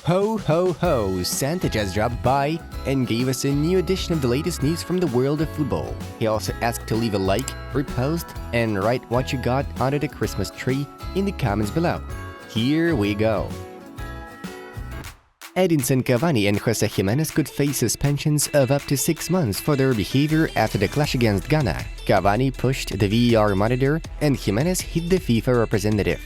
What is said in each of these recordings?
Ho ho ho, Santa just dropped by and gave us a new edition of the latest news from the world of football. He also asked to leave a like, repost, and write what you got under the Christmas tree in the comments below. Here we go. Edinson Cavani and Jose Jimenez could face suspensions of up to 6 months for their behavior after the clash against Ghana. Cavani pushed the VAR monitor and Jimenez hit the FIFA representative.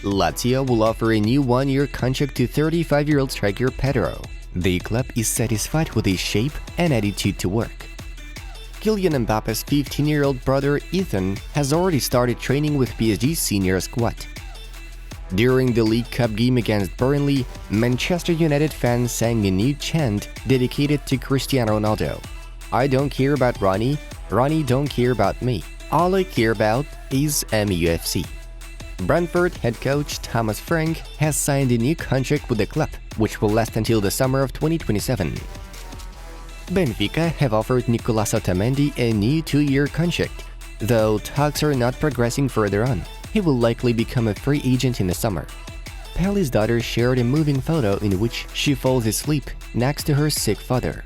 Lazio will offer a new 1-year contract to 35-year-old striker Pedro. The club is satisfied with his shape and attitude to work. Kylian Mbappe's 15-year-old brother Ethan has already started training with PSG's senior squad. During the League Cup game against Burnley, Manchester United fans sang a new chant dedicated to Cristiano Ronaldo. I don't care about Ronnie don't care about me. All I care about is MUFC. Brentford head coach Thomas Frank has signed a new contract with the club, which will last until the summer of 2027. Benfica have offered Nicolas Otamendi a new 2-year contract, though talks are not progressing further on. He will likely become a free agent in the summer. Pelle's daughter shared a moving photo in which she falls asleep next to her sick father.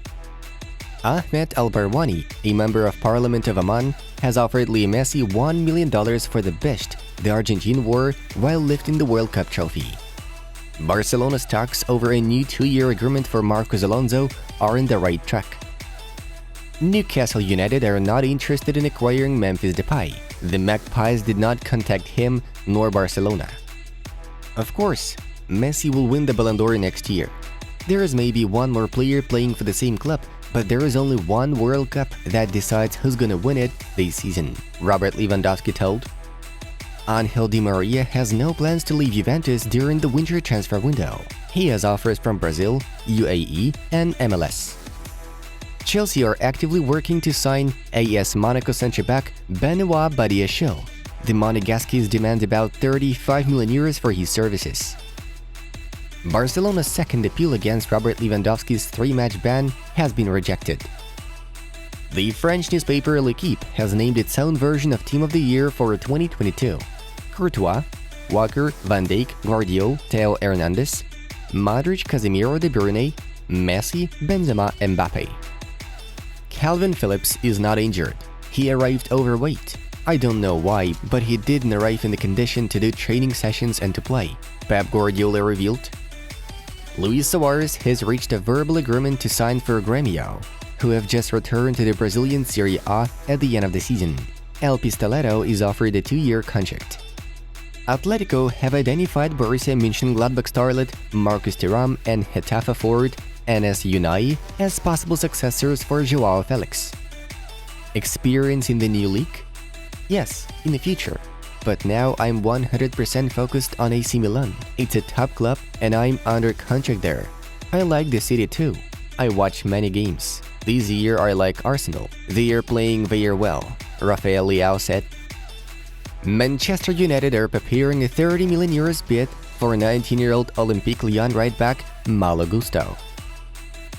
Ahmed Al-Barwani, a member of Parliament of Oman, has offered Lionel Messi $1 million for the best the Argentine wore while lifting the World Cup trophy. Barcelona's talks over a new 2-year agreement for Marcos Alonso are on the right track. Newcastle United are not interested in acquiring Memphis Depay. The Magpies did not contact him nor Barcelona. Of course, Messi will win the Ballon d'Or next year. There is maybe one more player playing for the same club, but there is only one World Cup that decides who's gonna win it this season, Robert Lewandowski told. Angel Di Maria has no plans to leave Juventus during the winter transfer window. He has offers from Brazil, UAE, and MLS. Chelsea are actively working to sign AS Monaco centre-back Benoit Badiashile. The Monegasques demand about €35 million for his services. Barcelona's second appeal against Robert Lewandowski's 3-match ban has been rejected. The French newspaper L'Équipe has named its own version of Team of the Year for 2022. Courtois, Walker, Van Dijk, Guardiola, Theo Hernandez, Modric, Casemiro, De Bruyne, Messi, Benzema, Mbappe. Calvin Phillips is not injured. He arrived overweight. I don't know why, but he didn't arrive in the condition to do training sessions and to play, Pep Guardiola revealed. Luis Suarez has reached a verbal agreement to sign for Grêmio, who have just returned to the Brazilian Serie A at the end of the season. El Pistoleto is offered a 2-year contract. Atletico have identified Borussia Mönchengladbach starlet Marcus Thuram and Getafe forward Enes Unai as possible successors for João Felix. Experience in the new league? Yes, in the future. But now I'm 100% focused on AC Milan. It's a top club and I'm under contract there. I like the city too. I watch many games. This year I like Arsenal. They are playing very well, Rafael Leao said. Manchester United are preparing a €30 million bid for 19-year-old Olympique Lyon right-back Malo Gusto.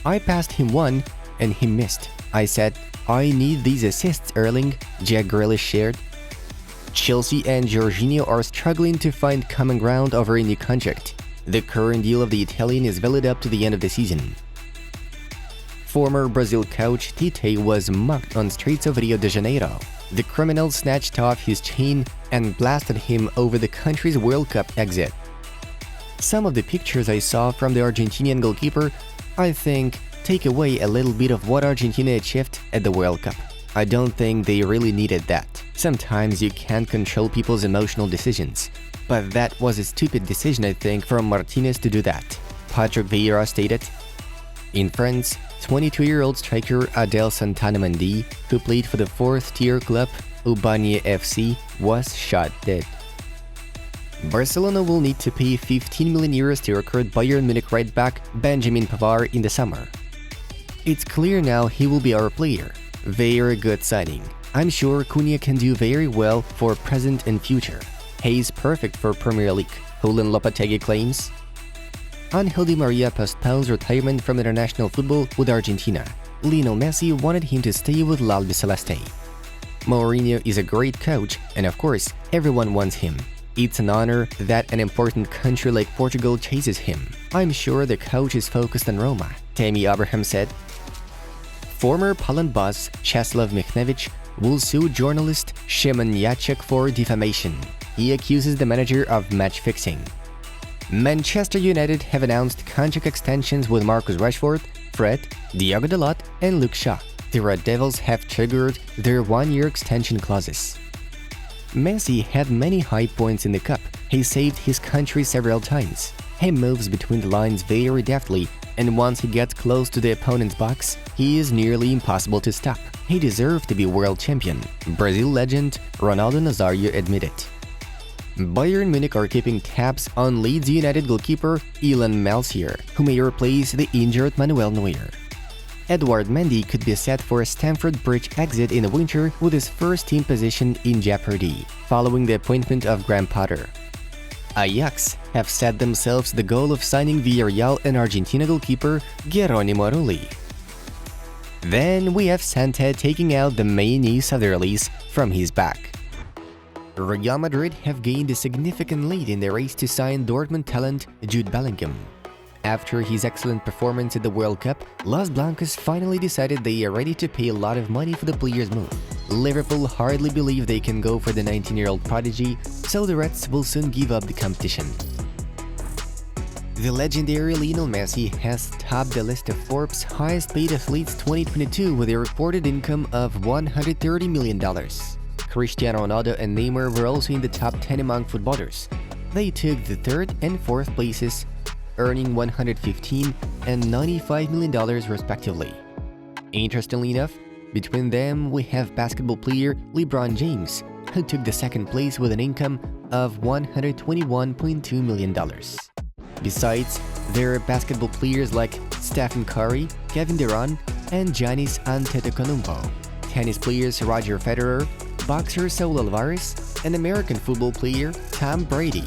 I passed him one and he missed. I said, I need these assists, Erling, Jack Grealish shared. Chelsea and Jorginho are struggling to find common ground over a new contract. The current deal of the Italian is valid up to the end of the season. Former Brazil coach Tite was mocked on streets of Rio de Janeiro. The criminal snatched off his chain and blasted him over the country's World Cup exit. Some of the pictures I saw from the Argentinian goalkeeper, I think, take away a little bit of what Argentina achieved at the World Cup. I don't think they really needed that. Sometimes you can't control people's emotional decisions. But that was a stupid decision, I think, from Martinez to do that, Patrick Vieira stated. In France, 22-year-old striker Adel Santana Mendy, who played for the 4th-tier club Ubanye FC, was shot dead. Barcelona will need to pay €15 million to recruit Bayern Munich right-back Benjamin Pavard in the summer. It's clear now he will be our player. Very good signing. I'm sure Cunha can do very well for present and future. He's perfect for Premier League, Julen Lopetegui claims. Angel Di Maria postpones retirement from international football with Argentina. Lionel Messi wanted him to stay with l'Albiceleste. Mourinho is a great coach and of course, everyone wants him. It's an honor that an important country like Portugal chases him. I'm sure the coach is focused on Roma, Tammy Abraham said. Former Poland boss Czesław Michniewicz will sue journalist Szymon Jacek for defamation. He accuses the manager of match fixing. Manchester United have announced contract extensions with Marcus Rashford, Fred, Diogo Dalot, and Luke Shaw. The Red Devils have triggered their one-year extension clauses. Messi had many high points in the cup. He saved his country several times. He moves between the lines very deftly, and once he gets close to the opponent's box, he is nearly impossible to stop. He deserved to be world champion, Brazil legend Ronaldo Nazario admitted. Bayern Munich are keeping tabs on Leeds United goalkeeper Ilan Malsier, who may replace the injured Manuel Neuer. Edouard Mendy could be set for a Stamford Bridge exit in the winter with his first team position in jeopardy, following the appointment of Graham Potter. Ajax have set themselves the goal of signing Villarreal and Argentina goalkeeper Geronimo Rulli. Then we have Santa taking out the main news of the release from his back. Real Madrid have gained a significant lead in the race to sign Dortmund talent Jude Bellingham. After his excellent performance at the World Cup, Los Blancos finally decided they are ready to pay a lot of money for the player's move. Liverpool hardly believe they can go for the 19-year-old prodigy, so the Reds will soon give up the competition. The legendary Lionel Messi has topped the list of Forbes' highest-paid athletes 2022 with a reported income of $130 million. Cristiano Ronaldo and Neymar were also in the top 10 among footballers. They took the third and fourth places, earning $115 and $95 million respectively. Interestingly enough, between them we have basketball player LeBron James, who took the second place with an income of $121.2 million. Besides, there are basketball players like Stephen Curry, Kevin Durant, and Giannis Antetokounmpo, tennis players Roger Federer, boxer Saul Alvarez, and American football player Tom Brady.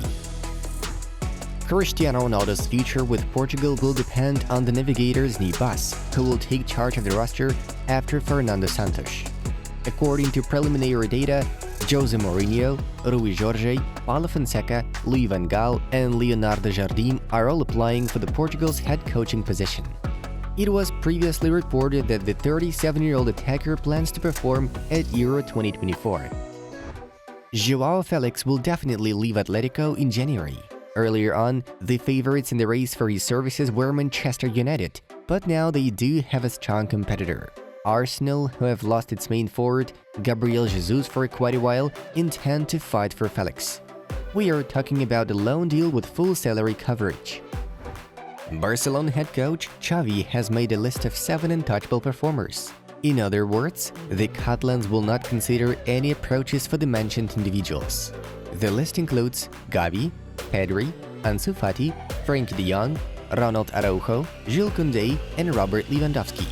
Cristiano Ronaldo's future with Portugal will depend on the navigator's new boss, who will take charge of the roster after Fernando Santos. According to preliminary data, Jose Mourinho, Rui Jorge, Paulo Fonseca, Louis van Gaal, and Leonardo Jardim are all applying for the Portugal's head coaching position. It was previously reported that the 37-year-old attacker plans to perform at Euro 2024. João Felix will definitely leave Atletico in January. Earlier on, the favorites in the race for his services were Manchester United, but now they do have a strong competitor. Arsenal, who have lost its main forward, Gabriel Jesus, for quite a while, intend to fight for Felix. We are talking about a loan deal with full salary coverage. Barcelona head coach Xavi has made a list of 7 untouchable performers. In other words, the Catalans will not consider any approaches for the mentioned individuals. The list includes Gavi, Pedri, Ansu Fati, Frenkie de Jong, Ronald Araujo, Jules Koundé, and Robert Lewandowski.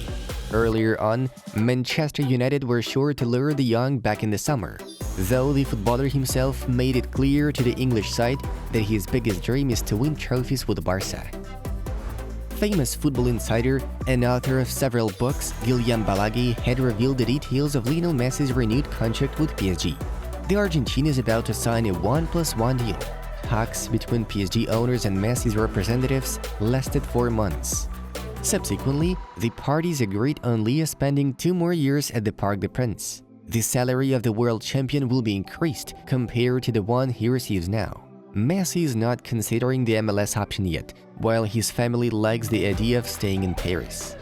Earlier on, Manchester United were sure to lure de Jong back in the summer, though the footballer himself made it clear to the English side that his biggest dream is to win trophies with Barca. Famous football insider and author of several books, Guillem Balague had revealed the details of Lionel Messi's renewed contract with PSG. The Argentine is about to sign a 1+1 deal. Talks between PSG owners and Messi's representatives lasted 4 months. Subsequently, the parties agreed on Leo spending 2 more years at the Parc des Princes. The salary of the world champion will be increased compared to the one he receives now. Messi is not considering the MLS option yet, while his family likes the idea of staying in Paris.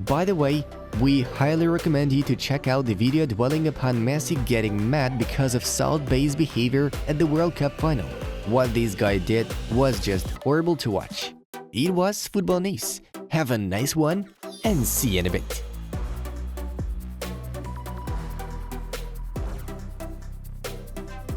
By the way, we highly recommend you to check out the video dwelling upon Messi getting mad because of South Bay's behavior at the World Cup final. What this guy did was just horrible to watch. It was Football News. Have a nice one, and see you in a bit.